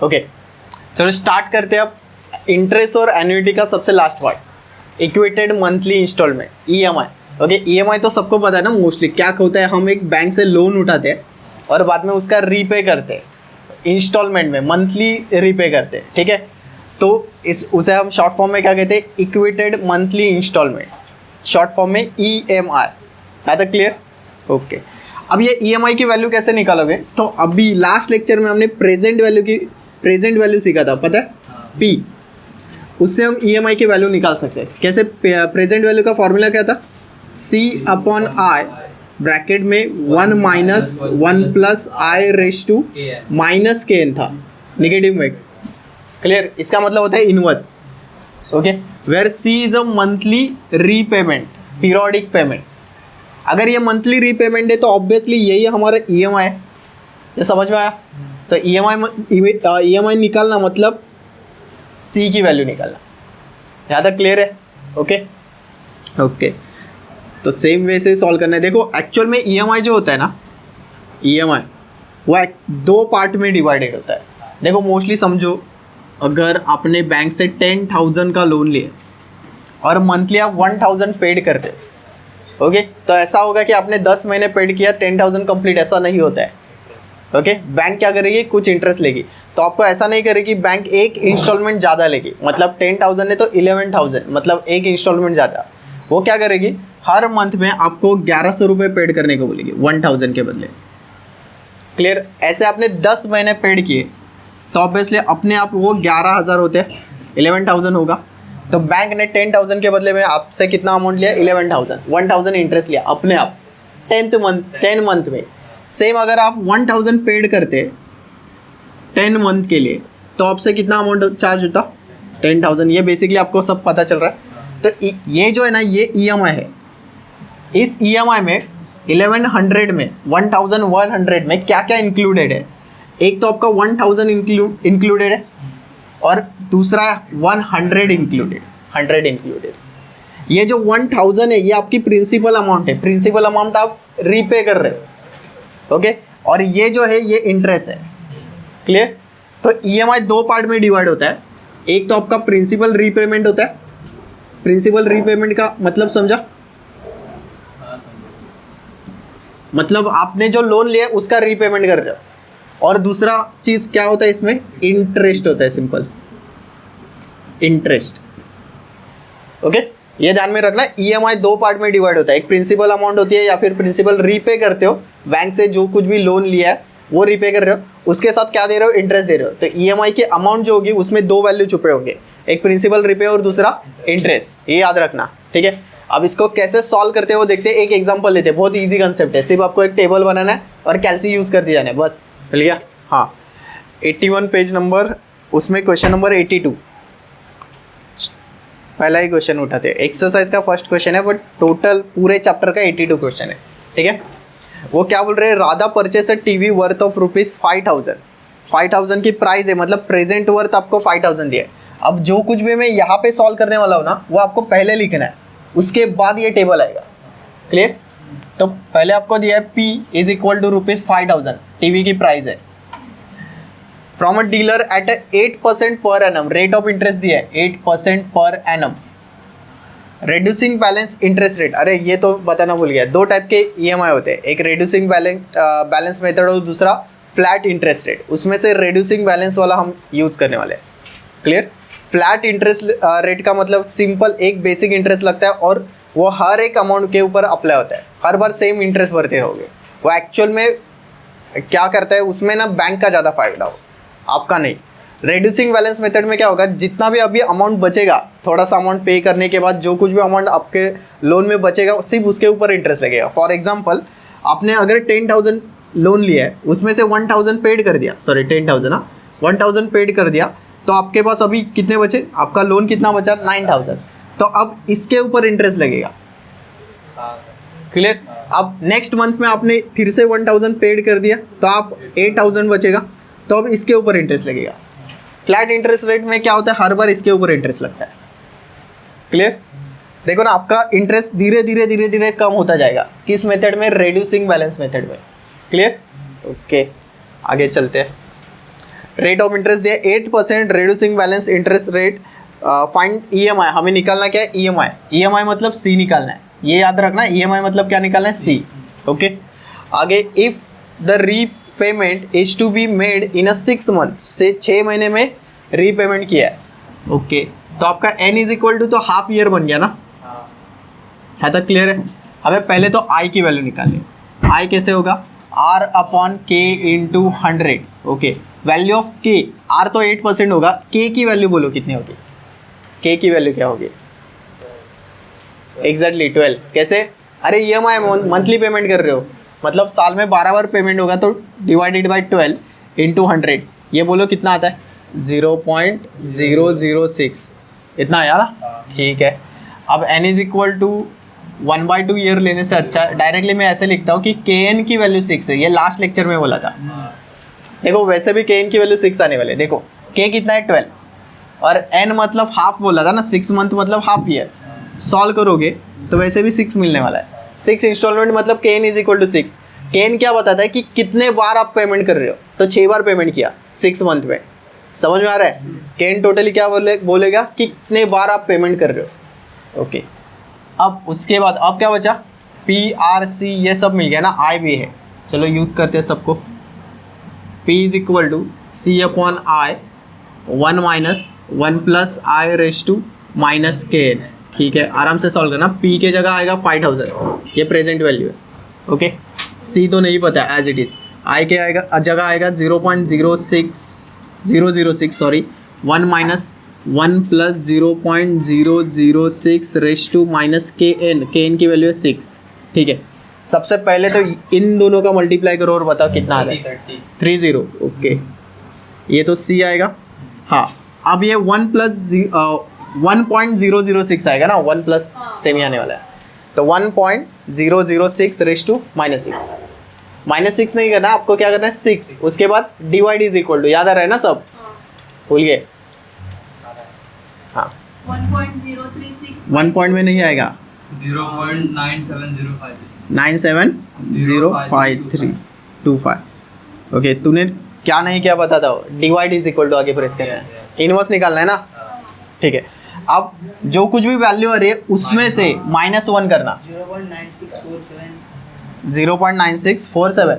Okay चलो start करते हैं अब इंटरेस्ट और एन्युटी का सबसे last part, equated monthly installment EMI। Okay EMI तो सबको पता है ना, मोस्टली क्या होता है, हम एक बैंक से लोन उठाते हैं और बाद में उसका रीपे करते हैं इंस्टॉलमेंट में, मंथली रीपे करते हैं, ठीक है। तो उसे हम शॉर्ट फॉर्म में क्या कहते हैं, equated monthly installment, short form में EMI। है तो क्लियर? ओके अब ये EMI की वैल्यू कैसे निकालोगे, तो अभी लास्ट लेक्चर में हमने प्रेजेंट वैल्यू सीखा था, पता है P, उससे हम EMI की वैल्यू निकाल सकते हैं। कैसे? प्रेजेंट वैल्यू का फॉर्मूला क्या था, C/I ब्रैकेट में 1 minus 1 plus I raise to minus KN था, नेगेटिव में। क्लियर? इसका मतलब होता है inverse. Okay where C is a monthly repayment, periodic payment. अगर ये मंथली रीपेमेंट है तो ऑब्वियसली यही हमारा EMI है। ये समझ में आया? तो EMI निकालना मतलब C की वैल्यू निकालना। यहाँ तक क्लियर है? ओके तो सेम वे से सॉल्व करना है। देखो एक्चुअल में EMI जो होता है ना, EMI वो दो पार्ट में डिवाइडेड होता है। देखो मोस्टली समझो, अगर आपने बैंक से 10,000 का लोन लिया और मंथली आप 1,000 पेड करते, ओके तो ऐसा होगा कि आपने 10 महीने पेड किया, 10,000 कंप्लीट, ऐसा नहीं होता है। ओके बैंक क्या करेगी, कुछ इंटरेस्ट लेगी। तो आपको ऐसा नहीं करेगी, बैंक एक इंस्टॉलमेंट ज़्यादा लेगी, मतलब 10,000 है तो 11,000, मतलब एक इंस्टॉलमेंट ज़्यादा। वो क्या करेगी, हर मंथ में आपको 1,100 रुपये पेड करने को बोलेगी 1,000 के बदले। क्लियर? ऐसे आपने 10 महीने पेड किए तो ऑब्वियसली अपने आप वो 11,000 होते हैं, 11,000 होगा। तो बैंक ने 10,000 के बदले में आपसे कितना अमाउंट लिया, 11,000, 1,000 इंटरेस्ट लिया अपने आप 10 मंथ में। सेम अगर आप 1,000 पेड करते 10 मंथ के लिए तो आपसे कितना अमाउंट चार्ज होता, 10,000। ये बेसिकली आपको सब पता चल रहा है। तो ये जो है ना, ये EMI है। इस EMI में 1100 में 1,100 में क्या क्या इंक्लूडेड है, एक तो आपका 1,000 इंक्लूडेड है और दूसरा 100 इंक्लूडेड। ये जो 1,000 है ये आपकी प्रिंसिपल अमाउंट है, प्रिंसिपल अमाउंट आप रीपे कर रहे हो। ओके और ये जो है ये इंटरेस्ट है। क्लियर? तो EMI दो पार्ट में डिवाइड होता है। एक तो आपका प्रिंसिपल रीपेमेंट होता है। प्रिंसिपल रीपेमेंट का मतलब समझा, मतलब आपने जो लोन लिया उसका रीपेमेंट कर रहे हो। और दूसरा चीज क्या होता है इसमें, इंटरेस्ट होता है, सिंपल इंटरेस्ट। ओके ये ध्यान में रखना, EMI दो पार्ट में डिवाइड होता है। एक प्रिंसिपल अमाउंट होती है या फिर प्रिंसिपल रीपे करते हो, बैंक से जो कुछ भी लोन लिया है वो रीपे कर रहे हो, उसके साथ क्या दे रहे हो, इंटरेस्ट दे रहे हो। तो EMI की अमाउंट जो होगी उसमें दो वैल्यू छुपे होंगे, एक प्रिंसिपल रीपे और दूसरा इंटरेस्ट, ये याद रखना, ठीक है। अब इसको कैसे सॉल्व करते हो देखते हैं। एक एग्जांपल लेते हैं, बहुत इजी कंसेप्ट है, सिर्फ आपको एक टेबल बनाना है और कैलसी यूज कर दिया है, बस मिल गया। हाँ 81 पेज नंबर, उसमें क्वेश्चन नंबर 82, पहला ही क्वेश्चन उठाते हैं। एक्सरसाइज का फर्स्ट क्वेश्चन है बट टोटल पूरे चैप्टर का 82 क्वेश्चन है, ठीक है। वो क्या बोल रहे हैं, Radha purchase a TV worth of ₹5,000। 5,000 की प्राइस है, मतलब प्रेजेंट वर्थ आपको 5,000 दिया है। अब जो कुछ भी मैं यहाँ पे सॉल्व करने वाला हूँ ना, वो आपको पहले लिखना है, उसके बाद ये टेबल आएगा। क्लियर? तो पहले आपको दिया है P is equal to ₹5,000, TV की प्राइस है। From a dealer at 8% per annum, rate of interest दिया है 8% per annum. Reducing balance interest rate, अरे ये तो बताना भूल गया, दो टाइप के EMI होते हैं, एक रेड्यूसिंग बैलेंस मेथड और दूसरा फ्लैट इंटरेस्ट रेट। उसमें से रेड्यूसिंग बैलेंस वाला हम यूज करने वाले हैं। क्लियर? फ्लैट इंटरेस्ट रेट का मतलब सिंपल एक बेसिक इंटरेस्ट लगता है और वो हर एक अमाउंट के ऊपर अप्लाई होता है, हर बार सेम इंटरेस्ट भरते रहोगे। वो एक्चुअल में क्या करता है, उसमें ना बैंक का ज़्यादा फायदा हो, आपका नहीं। रेड्यूसिंग बैलेंस मेथड में क्या होगा, जितना भी अभी अमाउंट बचेगा, थोड़ा सा अमाउंट पे करने के बाद जो कुछ भी अमाउंट आपके लोन में बचेगा सिर्फ उसके ऊपर इंटरेस्ट लगेगा। फॉर एग्जांपल आपने अगर 10,000 लोन लिया है, उसमें से 1,000 पेड कर दिया, सॉरी 10,000 ना 1,000 पेड कर दिया, तो आपके पास अभी कितने बचे, आपका लोन कितना बचा 9,000, तो अब इसके ऊपर इंटरेस्ट लगेगा। क्लियर? अब नेक्स्ट मंथ में आपने फिर से 1,000 पेड कर दिया तो आप 8,000 बचेगा, तो अब इसके ऊपर इंटरेस्ट लगेगा। फ्लैट इंटरेस्ट रेट में क्या होता है, हर बार इसके ऊपर इंटरेस्ट लगता है। क्लियर? देखो ना, आपका इंटरेस्ट धीरे धीरे कम होता जाएगा। किस मेथड में, रेड्यूसिंग बैलेंस मेथड में। क्लियर? ओके आगे चलते हैं। रेट ऑफ इंटरेस्ट दिया 8%, reducing balance interest rate, find EMI, हमें निकालना क्या है EMI, EMI मतलब C निकालना है, ये याद रखना, EMI मतलब क्या निकालना है C। ओके, आगे if the repayment is to be made in a 6 month, से 6 महीने में रीपेमेंट किया है। ओके, तो आपका n इज इक्वल टू तो हाफ ईयर बन गया ना, है तो क्लियर है। हमें पहले तो I की वैल्यू निकालनी है, I कैसे होगा R upon K into 100। Okay, value of K, R तो 8% होगा, K की वैल्यू बोलो कितनी होगी, K की वैल्यू क्या होगी, एग्जैक्टली 12। कैसे, अरे EMI मंथली पेमेंट कर रहे हो, मतलब साल में 12 बार पेमेंट होगा, तो डिवाइडेड बाई 12 इंटू 100, ये बोलो कितना आता है 0.006, इतना आया ना, ठीक है। अब n is equal to 1/2 year लेने से अच्छा डायरेक्टली मैं ऐसे लिखता हूँ कि Kn की वैल्यू 6 है, ये लास्ट लेक्चर में बोला था। देखो वैसे भी Kn की वैल्यू 6 आने वाले, देखो K कितना है 12 और n मतलब हाफ बोला था ना, 6 मंथ मतलब हाफ ईयर, सॉल्व करोगे तो वैसे भी 6 मिलने वाला है, 6 इंस्टॉलमेंट मतलब Kn is equal to 6। Kn क्या बताता है कि कितने बार आप पेमेंट कर रहे हो, तो 6 बार पेमेंट किया 6 मंथ में, समझ में आ रहा है। Kn टोटली क्या बोलेगा कि कितने बार आप पेमेंट कर रहे हो। ओके, अब उसके बाद अब क्या बचा, PRC ये सब मिल गया ना, I भी है, चलो यूज करते हैं सबको। P is equal to C upon I 1 minus 1 plus I raise to minus Kn, ठीक है, आराम से सॉल्व करना। P के जगह आएगा 5000, ये प्रेजेंट वैल्यू है। ओके, C तो नहीं पता एज इट इज़, I के आएगा जगह आएगा 0.006 sorry 1 minus 1 plus 0.006 raise to minus Kn की वैल्यू है 6, ठीक है। सबसे पहले तो इन दोनों का मल्टीप्लाई करो और बताओ कितना आ रहा है 30। ओके, ये तो C आएगा, हाँ। अब ये 1 प्लस 1.006 आएगा ना, 1 प्लस सेम ही आने वाला है, तो 1.006 रेस टू माइनस 6 नहीं करना आपको, क्या करना है 6, उसके बाद डिवाइड इज इक्वल टू, याद आ रहा है ना सब, भूल गए, हाँ 1 पॉइंट में नहीं आएगा, 0.970532 ओके, तूने क्या नहीं क्या बता था, डिवाइड इज इक्वल टू आगे प्रेस करना है, इनवर्स निकालना है ना, ठीक है। अब जो कुछ भी वैल्यू आ रही है उसमें से -1 करना, 0.9647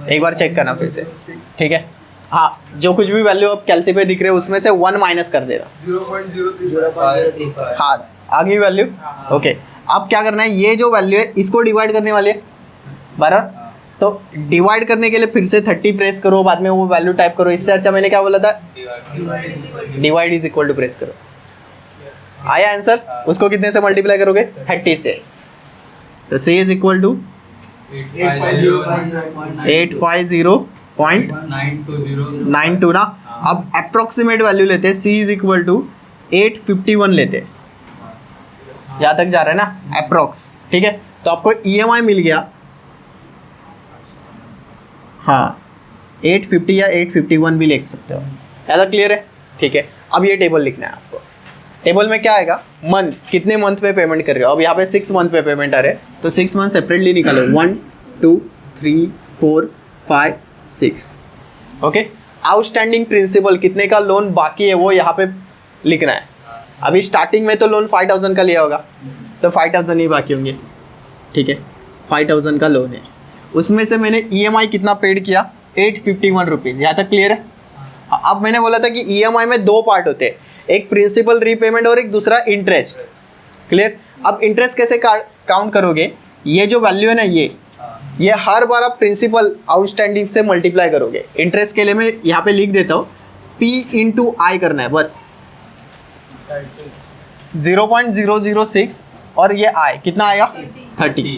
एक बार चेक करना फिर से, ठीक है। हाँ, जो कुछ भी वैल्यू अब कैलसी पे दिख रहे हैं उसमें से 1 माइनस कर देना, 0.035, हाँ आगे वैल्यू। ओके, अब क्या करना है, ये जो वैल्यू है इसको डिवाइड करने वाले है बराबर, तो डिवाइड करने के लिए फिर से 30 प्रेस करो, बाद में वो वैल्यू टाइप करो, इससे अच्छा मैंने क्या बोला था, divide is equal to press करो। आया आंसर, उसको कितने से मल्टीप्लाई करोगे 30 से, तो C इज इक्वल टू 850.92 ना। अब अप्रोक्सीमेट वैल्यू लेते हैं, C इज इक्वल टू 851 लेते हैं, यहाँ तक जा रहा है ना अप्रोक्स, ठीक है। तो आपको EMI मिल गया, हाँ 850 या 851 भी लिख सकते हो, ज़्यादा क्लियर है, ठीक है। अब ये टेबल लिखना है आपको, टेबल में क्या आएगा, मंथ, कितने मंथ पे पेमेंट कर रहे हो, अब यहाँ पे 6 मंथ पे पेमेंट आ रहे हैं, तो 6 मंथ सेपरेटली निकालो, 1 2 3 4 5 6, ओके। आउटस्टैंडिंग प्रिंसिपल, कितने का लोन बाकी है वो यहाँ पे लिखना है। अभी स्टार्टिंग में तो लोन 5000 का लिया होगा, तो 5000 ही बाकी होंगे, ठीक है, 5000 का लोन है, उसमें से मैंने EMI कितना पेड किया 851 रुपीज़, यहाँ तक क्लियर है। अब मैंने बोला था कि EMI में 2 पार्ट होते हैं, एक प्रिंसिपल रीपेमेंट और एक दूसरा इंटरेस्ट, क्लियर। अब इंटरेस्ट कैसे काउंट करोगे, ये जो वैल्यू है ना ये हर बार आप प्रिंसिपल आउटस्टैंडिंग से मल्टीप्लाई करोगे। इंटरेस्ट के लिए मैं यहाँ पे लिख देता हूँ P इंटू आई करना है बस, 0.006 और ये I कितना आएगा 30,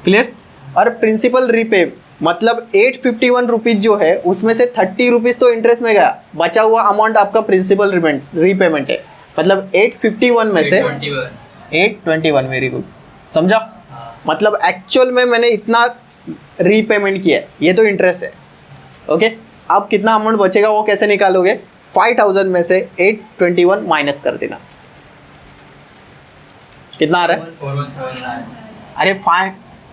क्लियर। और प्रिंसिपल रीपे मतलब 851 रुपीज़ जो है उसमें से 30 रुपीज़ तो इंटरेस्ट में गया, बचा हुआ अमाउंट आपका प्रिंसिपल रीपेमेंट है, मतलब 851 में से 821, वेरी गुड, समझा। मतलब एक्चुअल में मैंने इतना रीपेमेंट किया है, ये तो इंटरेस्ट है, ओके। अब कितना अमाउंट बचेगा वो कैसे निकालोगे, 5000 में से 821 माइनस कर देना, कितना आ रहा है, अरे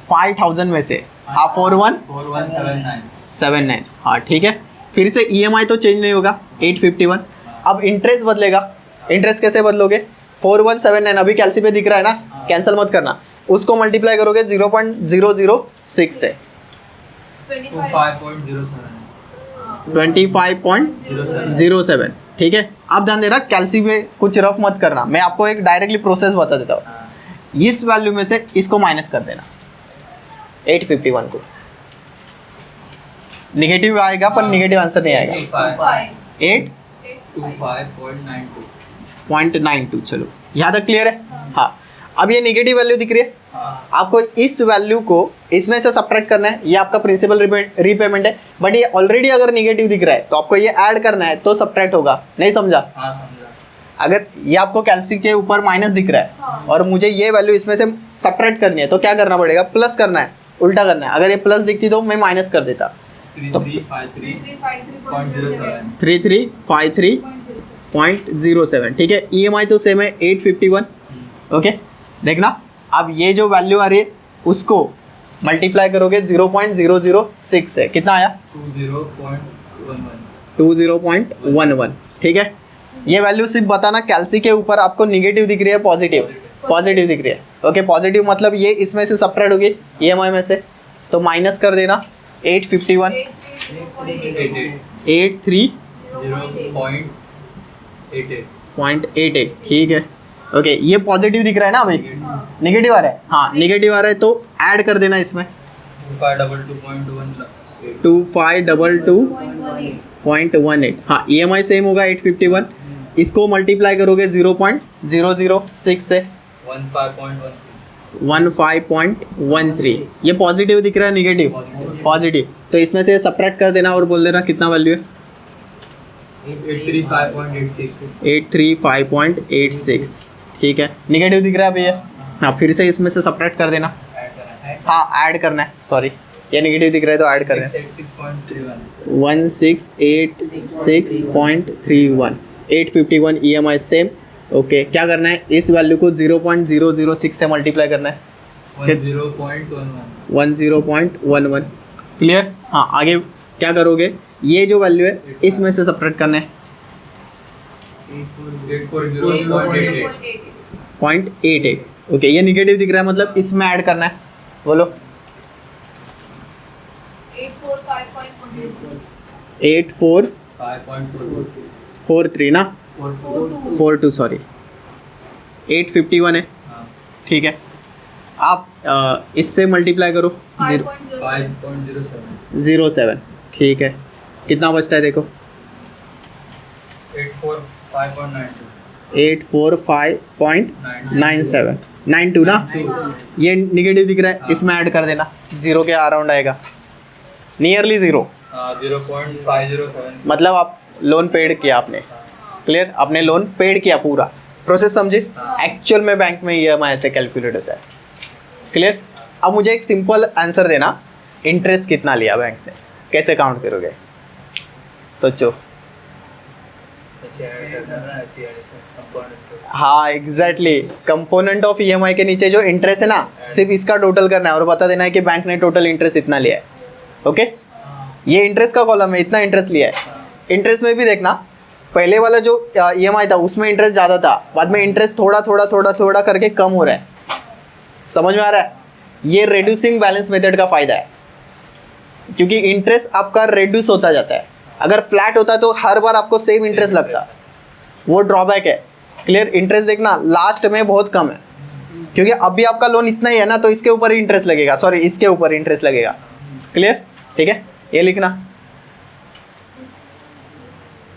5000 में से हाँ 4179। हाँ ठीक है। फिर से EMI तो चेंज नहीं होगा 851। अब इंटरेस्ट बदलेगा। इंटरेस्ट कैसे बदलोगे? 4179 अभी कैलसी पे दिख रहा है ना, कैंसिल मत करना, उसको मल्टीप्लाई करोगे 0.006 से 25.07। ठीक है। अब ध्यान देना कैलसी पे कुछ रफ मत करना, मैं आपको एक डायरेक्टली प्रोसेस बता देता हूँ। इस वैल्यू में से इसको माइनस कर देना 851 को, निगेटिव आएगा पर निगेटिव आंसर नहीं आएगा। 825.92 चलो यहाँ तक क्लियर है। हाँ अब ये निगेटिव वैल्यू दिख रही है, आपको इस वैल्यू को इसमें से सब्ट्रैक्ट करना है, ये आपका प्रिंसिपल रीपेमेंट है, बट ये ऑलरेडी अगर निगेटिव दिख रहा है तो आपको ये ऐड करना है तो सब्ट्रैक्ट होगा। नहीं समझा? अगर ये आपको कैलसी के ऊपर माइनस दिख रहा है और मुझे ये वैल्यू इसमें से सब्ट्रैक्ट करनी है तो क्या करना पड़ेगा? प्लस करना है, उल्टा करना है। अगर ये प्लस दिखती तो मैं माइनस कर देता, तो 3353.07। ठीक है। EMI तो सेम है 851। ओके देखना, अब ये जो वैल्यू आ रही है उसको मल्टीप्लाई करोगे 0.006 से, कितना आया? 20.11। ठीक है। ये वैल्यू सिर्फ बताना कैलसी के ऊपर आपको निगेटिव दिख रही है पॉजिटिव दिख रही है। ओके पॉजिटिव मतलब ये इसमें से सब्ट्रैक्ट होगी EMI में से, तो माइनस कर देना 851 83.88। ठीक है। ओके ये पॉजिटिव दिख रहा है ना भाई, नेगेटिव आ रहा है? हाँ नेगेटिव आ रहा है तो ऐड कर देना इसमें 2522.18। हाँ EMI सेम होगा 851, इसको मल्टीप्लाई करोगे 0.006 से 15.13। ये पॉजिटिव दिख रहा है निगेटिव? पॉजिटिव, तो इसमें से सब्ट्रैक्ट कर देना और बोल देना कितना वैल्यू है? 835.86। ठीक है। निगेटिव दिख रहा है भैया? हाँ फिर से इसमें से सब्ट्रैक्ट कर देना। हाँ ऐड करना है, सॉरी ये निगेटिव दिख रहा है तो ऐड कर देना 1686.31। 851 EMI सेम। ओके क्या करना है? इस वैल्यू को 0.006 से मल्टीप्लाई करना है 10.11। क्लियर? हाँ आगे क्या करोगे? ये जो वैल्यू है इसमें से सब्ट्रैक्ट करना है 0.88। ओके ये निगेटिव दिख रहा है मतलब इसमें ऐड करना है, बोलो 8443 ना 42 सॉरी 851 है। ठीक है। आप इससे मल्टीप्लाई करो 0.07। ठीक है। कितना बचता है देखो? 845.97 92 ना। ये निगेटिव दिख रहा है, इसमें ऐड कर देना, जीरो के अराउंड आएगा, नियरली जीरो, 0.507। मतलब आप लोन पेड किया आपने। क्लियर? आपने लोन पेड किया, पूरा प्रोसेस समझे? एक्चुअल में बैंक में EMI ऐसे कैलकुलेट होता है। क्लियर? अब मुझे एक सिंपल आंसर देना, इंटरेस्ट कितना लिया बैंक ने, कैसे काउंट करोगे? सोचो। हाँ एग्जैक्टली, कंपोनेंट ऑफ EMI के नीचे जो इंटरेस्ट है ना, सिर्फ इसका टोटल करना है और बता देना है कि बैंक ने टोटल इंटरेस्ट इतना लिया है। ओके ये इंटरेस्ट का कॉलम है, इतना इंटरेस्ट लिया है। इंटरेस्ट में भी देखना, पहले वाला जो EMI था उसमें इंटरेस्ट ज़्यादा था, बाद में इंटरेस्ट थोड़ा थोड़ा थोड़ा थोड़ा करके कम हो रहा है। समझ में आ रहा है? ये रिड्यूसिंग बैलेंस मेथड का फ़ायदा है, क्योंकि इंटरेस्ट आपका रिड्यूस होता जाता है। अगर फ्लैट होता तो हर बार आपको सेम इंटरेस्ट लगता, वो ड्रॉबैक है। क्लियर? इंटरेस्ट देखना लास्ट में बहुत कम है, क्योंकि अभी आपका लोन इतना ही है ना, तो इसके ऊपर ही इंटरेस्ट लगेगा, सॉरी इसके ऊपर इंटरेस्ट लगेगा। क्लियर? ठीक है, ये लिखना।